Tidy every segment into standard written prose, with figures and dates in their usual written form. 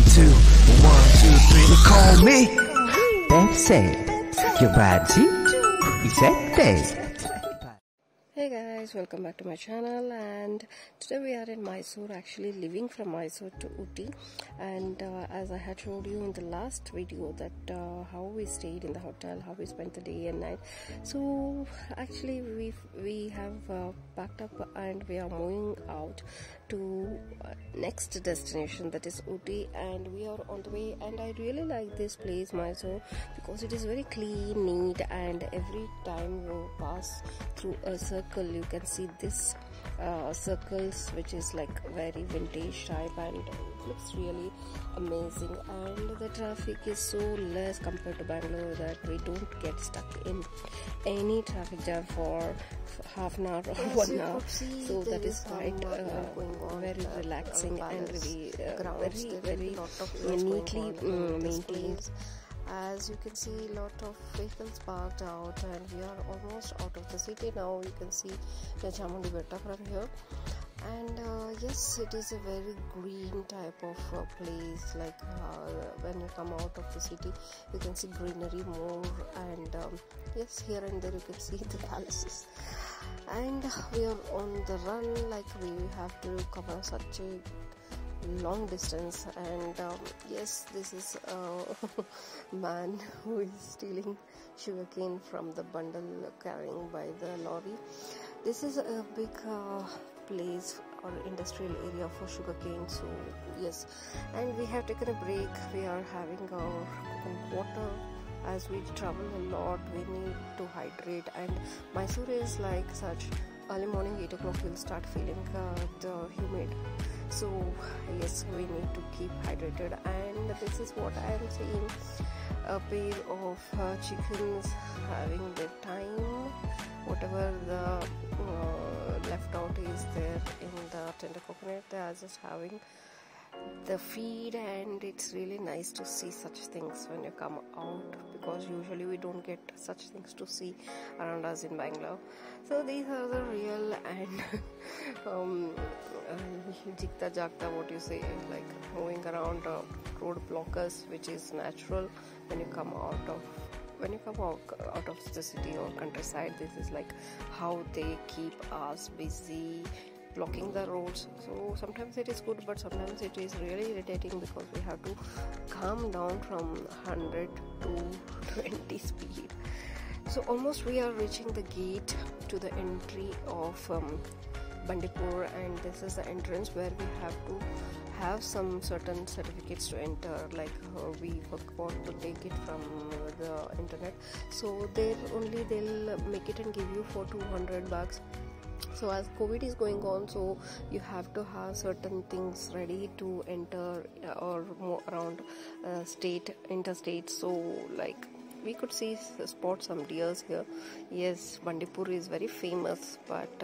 two, 1, 2, 3. Call me. That's it. You're right, SWETHA. Hey guys, welcome back to my channel, and today we are in Mysore, actually living from Mysore to Ooty. And as I had showed you in the last video that how we stayed in the hotel, how we spent the day and night. So actually we have packed up and we are moving out to next destination, that is Ooty, and we are on the way. And I really like this place, Mysore, because it is very clean, neat, and every time you pass through a circle you can see this circles, which is like very vintage type, and it looks really amazing. And the traffic is so less compared to Bangalore that we don't get stuck in any traffic jam for half an hour or 1 hour. So that is quite very relaxing and very neatly maintained. As you can see, a lot of vehicles parked out, and we are almost out of the city now. You can see the Chamundi Betta from here, and yes, it is a very green type of place. Like when you come out of the city, you can see greenery more, and yes, here and there you can see the palaces. And we are on the run, like we have to cover such a long distance. And yes, this is a man who is stealing sugarcane from the bundle carrying by the lorry. This is a big place or industrial area for sugarcane. So yes, and we have taken a break. We are having our water. As we travel a lot, we need to hydrate, and Mysore is like such. Early morning 8 o'clock you'll start feeling the humid. So yes, we need to keep hydrated, and this is what I am seeing: a pair of chickens having their time. Whatever the left out is there in the tender coconut, they are just having the feed. And it's really nice to see such things when you come out, because usually we don't get such things to see around us in Bangalore. So these are the real and jikta jagta, what you say, like moving around road blockers, which is natural when you come out of the city or countryside. This is like how they keep us busy, blocking the roads. So sometimes it is good, but sometimes it is really irritating, because we have to calm down from 100 to 20 speed. So almost we are reaching the gate to the entry of Bandipur, and this is the entrance where we have to have some certain certificates to enter, like we forgot to take it from the internet. So they'll make it and give you for 200 bucks. So as COVID is going on, so you have to have certain things ready to enter or more around interstate. So like we could spot some deers here. Yes, Bandipur is very famous, but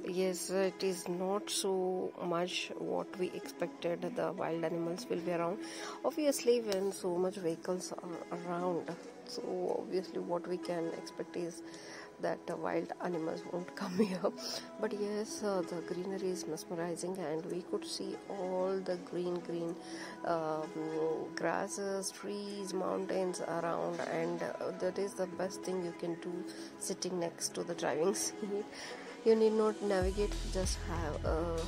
yes, it is not so much what we expected. The wild animals will be around, obviously, when so much vehicles are around. So obviously what we can expect is that wild animals won't come here. But yes, the greenery is mesmerizing, and we could see all the green grasses, trees, mountains around, and that is the best thing you can do sitting next to the driving seat. You need not navigate, just have a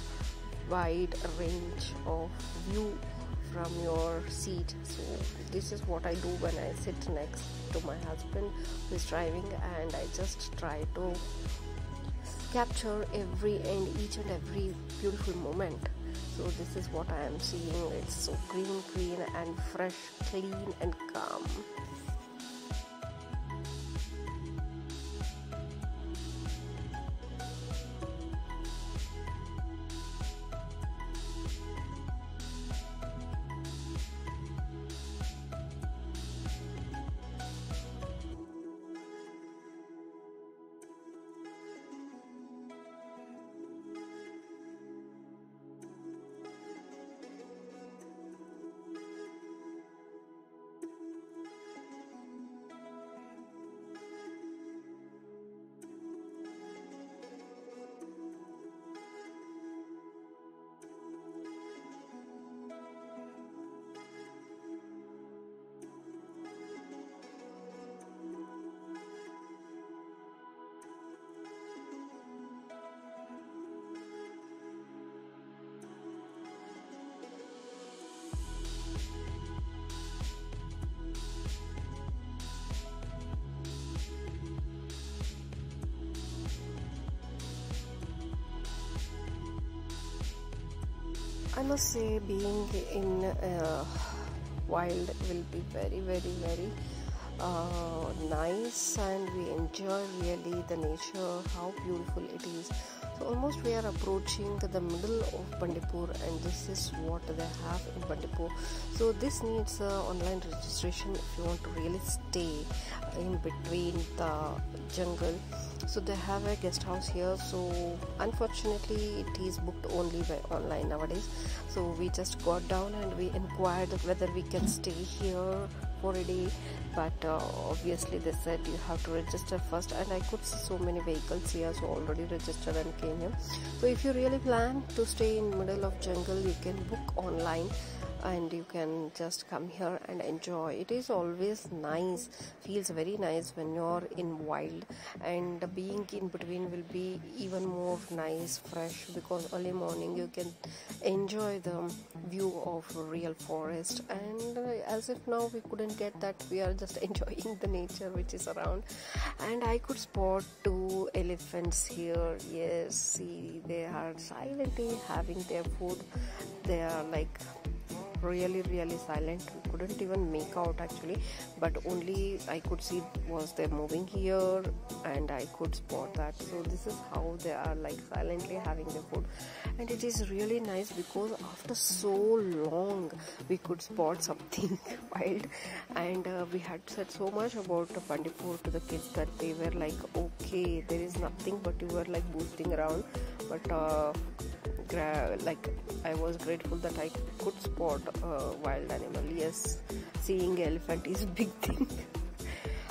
wide range of view from your seat. So this is what I do when I sit next to my husband who is driving, and I just try to capture each and every beautiful moment. So this is what I am seeing. It's so green and fresh, clean and calm. I must say, being in wild will be very, very, very nice, and we enjoy really the nature, how beautiful it is. So almost we are approaching the middle of Bandipur, and this is what they have in Bandipur. So this needs online registration if you want to really stay in between the jungle. So they have a guest house here, so unfortunately it is booked only by online nowadays. So we just got down and we inquired whether we can stay here for a day, but obviously they said you have to register first, and I could see so many vehicles here, so already registered and came here. So if you really plan to stay in middle of jungle, you can book online and you can just come here and enjoy. It is always nice, feels very nice when you're in wild, and being in between will be even more nice, fresh, because early morning you can enjoy the view of real forest. And as if now we couldn't get that, we are just enjoying the nature which is around. And I could spot 2 elephants here. Yes, see, they are silently having their food. They are like really silent. We couldn't even make out actually, but only I could see was they moving here, and I could spot that. So this is how they are like silently having their food, and it is really nice because after so long we could spot something wild. And we had said so much about Bandipur to the kids that they were like, okay, there is nothing, but you were like boosting around. But like I was grateful that I could spot a wild animal. Yes, seeing elephant is a big thing.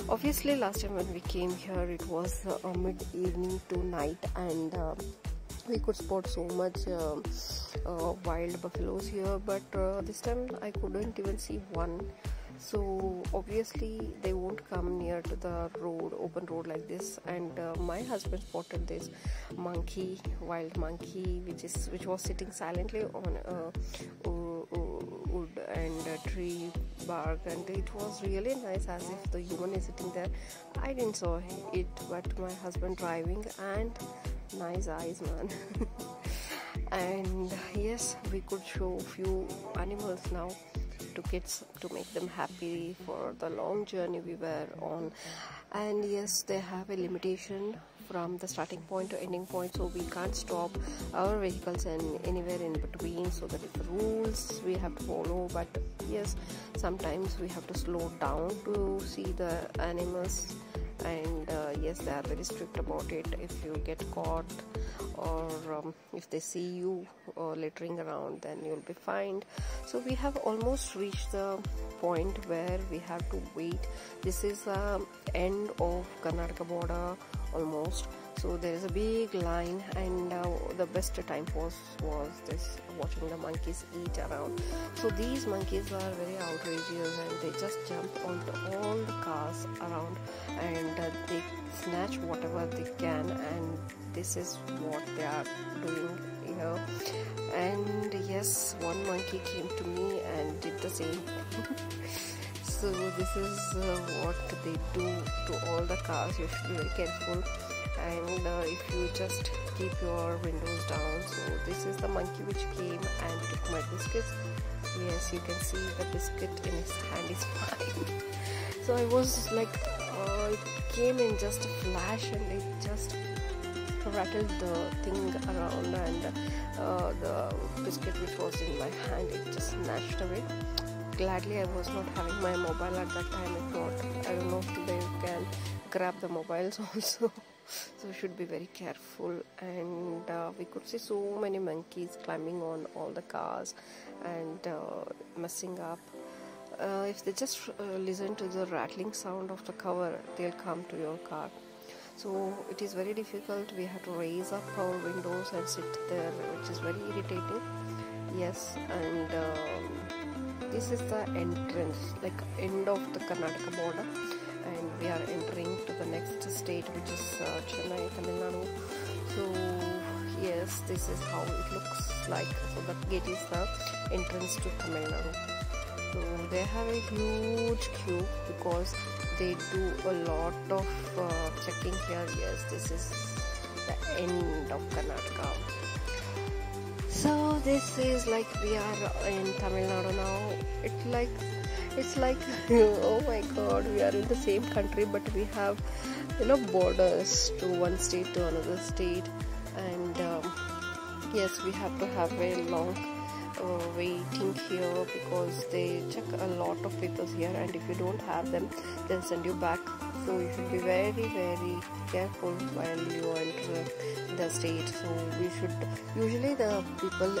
Obviously last time when we came here it was mid-evening to night, and we could spot so much wild buffaloes here, but this time I couldn't even see one. So obviously they won't come near to the road, open road like this. And my husband spotted this monkey, wild monkey, which was sitting silently on a wood and a tree bark, and it was really nice, as if the human is sitting there. I didn't saw it, but my husband driving, and nice eyes, man. And yes, we could show few animals now to kids to make them happy for the long journey we were on. And yes, they have a limitation from the starting point to ending point, so we can't stop our vehicles and anywhere in between. So that is the rules we have to follow. But yes, sometimes we have to slow down to see the animals, and yes, they are very strict about it. If you get caught, or if they see you littering around, then you'll be fined. So we have almost reached the point where we have to wait. This is the end of Karnataka border almost. So there is a big line, and the best time was this, watching the monkeys eat around. So these monkeys are very outrageous, and they just jump onto all the cars around, and they snatch whatever they can, and this is what they are doing here. And yes, one monkey came to me and did the same. So this is what they do to all the cars. You should be very careful, and if you just keep your windows down. So this is the monkey which came and took my biscuits. Yes, you can see the biscuit in his hand is mine. So I was like, it came in just a flash, and it just rattled the thing around, and the biscuit which was in my hand, it just snatched away. Gladly I was not having my mobile at that time. If not, I don't know if they can grab the mobiles also. So should be very careful. And we could see so many monkeys climbing on all the cars and messing up. If they just listen to the rattling sound of the cover, they'll come to your car. So it is very difficult. We have to raise up our windows and sit there, which is very irritating. Yes, and this is the entrance, like end of the Karnataka border, and we are entering to the next state, which is Chennai, Tamil Nadu. So yes, this is how it looks like. So the gate is the entrance to Tamil Nadu. So they have a huge queue because they do a lot of checking here. Yes, this is the end of Karnataka. So this is like we are in Tamil Nadu now. It's like oh my god, we are in the same country, but we have borders to one state to another state, and yes, we have to have a long waiting here because they check a lot of papers here, and if you don't have them, they'll send you back. So you should be very careful while you enter the state. So we should usually the people,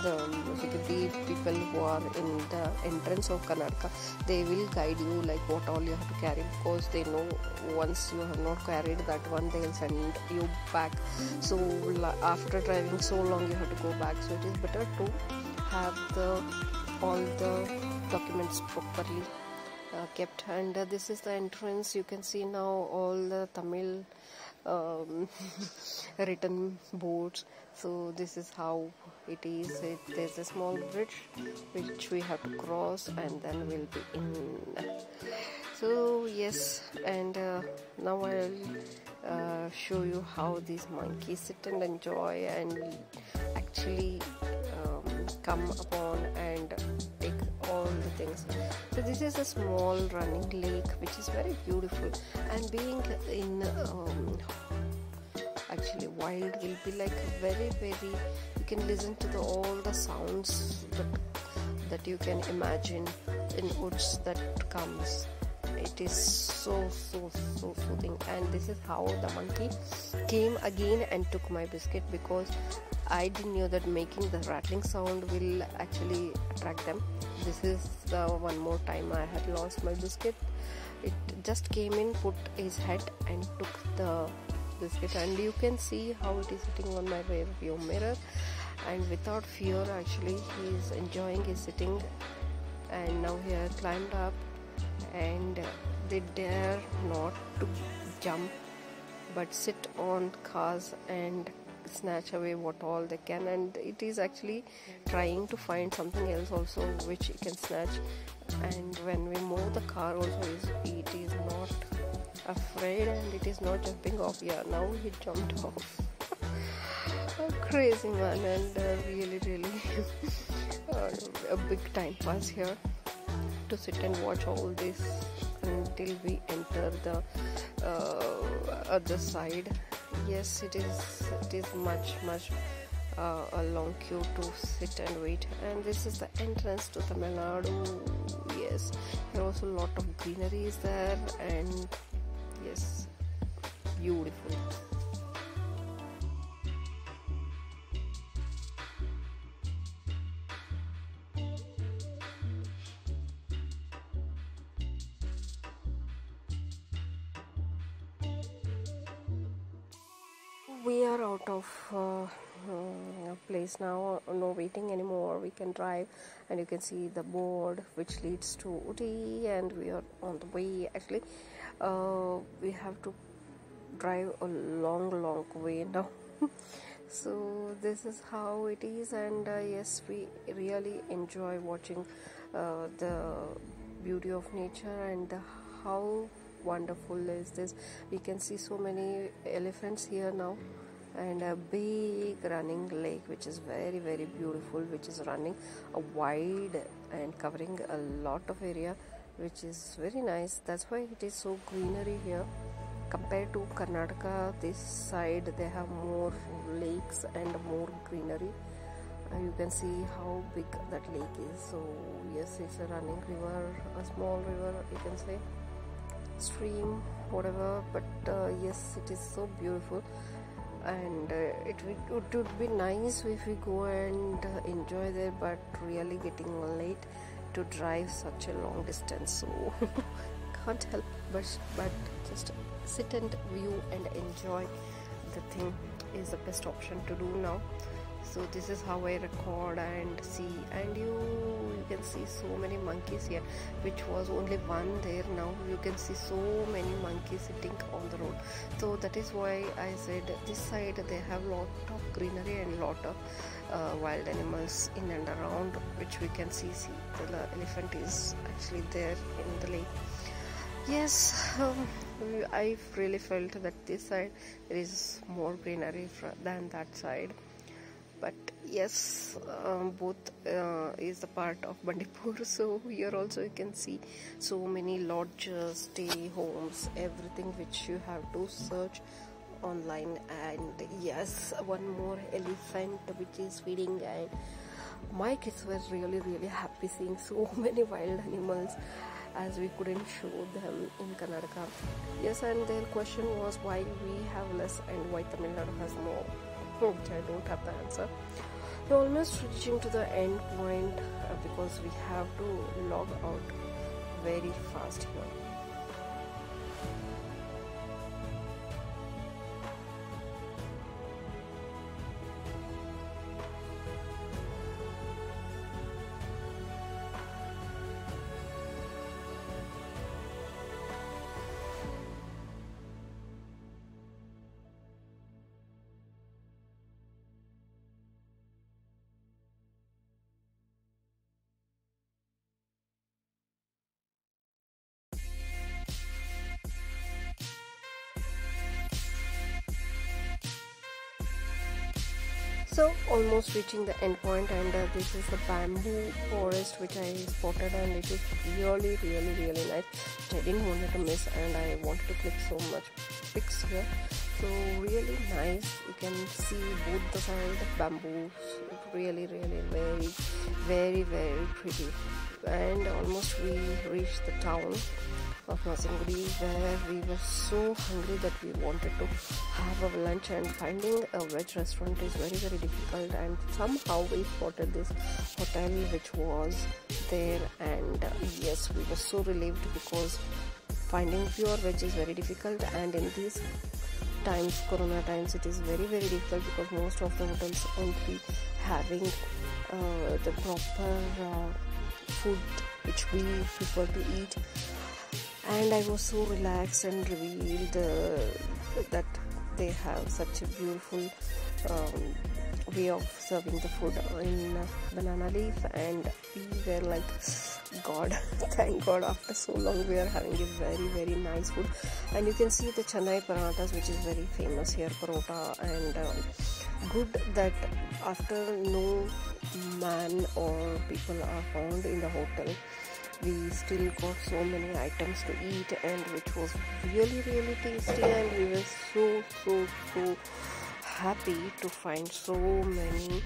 the security people who are in the entrance of Karnataka, they will guide you like what all you have to carry, because they know once you have not carried that one, they will send you back. So after driving so long, you have to go back. So it is better to have all the documents properly kept. And this is the entrance. You can see now all the Tamil written boards. So this is how it is. There's a small bridge which we have to cross, and then we'll be in. So yes, and now I'll show you how these monkeys sit and enjoy and actually come upon and take all the things. So this is a small running lake which is very beautiful, and being in actually wild will be like very you can listen to all the sounds that you can imagine in woods that comes. It is so soothing. And this is how the monkey came again and took my biscuit, because I didn't know that making the rattling sound will actually attract them. This is the one more time I had lost my biscuit. It just came in, put his head and took the biscuit, and you can see how it is sitting on my rear view mirror, and without fear actually he is enjoying his sitting. And now he has climbed up, and they dare not to jump but sit on cars and snatch away what all they can, and it is actually trying to find something else also which it can snatch. And when we move the car also, it is not afraid and it is not jumping off. Yeah, now he jumped off. A crazy man, and really a big time pass here to sit and watch all this until we enter the other side. Yes, it is much a long queue to sit and wait. And this is the entrance to Tamil Nadu. Yes, there are also a lot of greenery is there, and yes, beautiful. We are out of place now, no waiting anymore. We can drive, and you can see the board which leads to Ooty, and we are on the way. Actually, we have to drive a long way now. So this is how it is, and yes, we really enjoy watching the beauty of nature and how wonderful is this. We can see so many elephants here now, and a big running lake which is very beautiful, which is running a wide and covering a lot of area, which is very nice. That's why it is so greenery here compared to Karnataka. This side they have more lakes and more greenery. You can see how big that lake is. So yes, it's a running river, a small river, you can say, stream, whatever, but yes, it is so beautiful. And it would be nice if we go and enjoy there, but really getting late to drive such a long distance, so can't help but just sit and view and enjoy the thing is the best option to do now. So this is how I record and see, and you can see so many monkeys here, which was only one there. Now you can see so many monkeys sitting on the road. So that is why I said this side they have lot of greenery and lot of wild animals in and around, which we can see. The elephant is actually there in the lake. Yes, I really felt that this side there is more greenery than that side. But yes, both is the part of Bandipur. So here also you can see so many lodges, stay homes, everything which you have to search online. And yes, one more elephant which is feeding, and my kids were really happy seeing so many wild animals, as we couldn't show them in Karnataka. Yes, and their question was why we have less and why Tamil Nadu has more, which I don't have the answer. We're almost reaching to the end point because we have to log out very fast here. So almost reaching the end point, and this is the bamboo forest which I spotted, and it is really nice, which I didn't want to miss, and I wanted to click so much pics here. So really nice, you can see both the side of bamboos, really very pretty. And almost we reached the town of Masingudi, where we were so hungry that we wanted to have our lunch, and finding a veg restaurant is very difficult, and somehow we spotted this hotel which was there. And yes, we were so relieved because finding pure veg is very difficult, and in these times, corona times, it is very difficult because most of the hotels won't be having the proper food which we prefer to eat. And I was so relaxed and revealed that they have such a beautiful way of serving the food in banana leaf, and we were like, God, thank God, after so long we are having a very nice food. And you can see the Chennai parathas, which is very famous here, parota, and good that after no man or people are found in the hotel, we still got so many items to eat, and which was really tasty, and we were so happy to find so many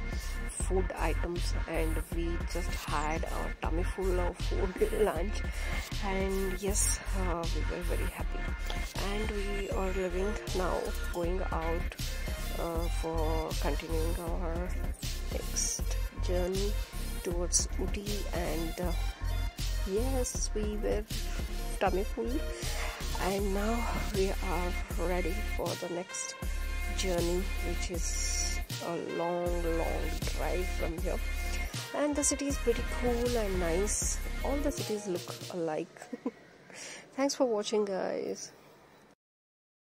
food items, and we just had our tummy full of food lunch. And yes, we were very happy, and we are living now, going out for continuing our next journey towards Ooty. And yes, we were tummy full, and now we are ready for the next journey, which is a long drive from here. And the city is pretty cool and nice. All the cities look alike. Thanks for watching, guys.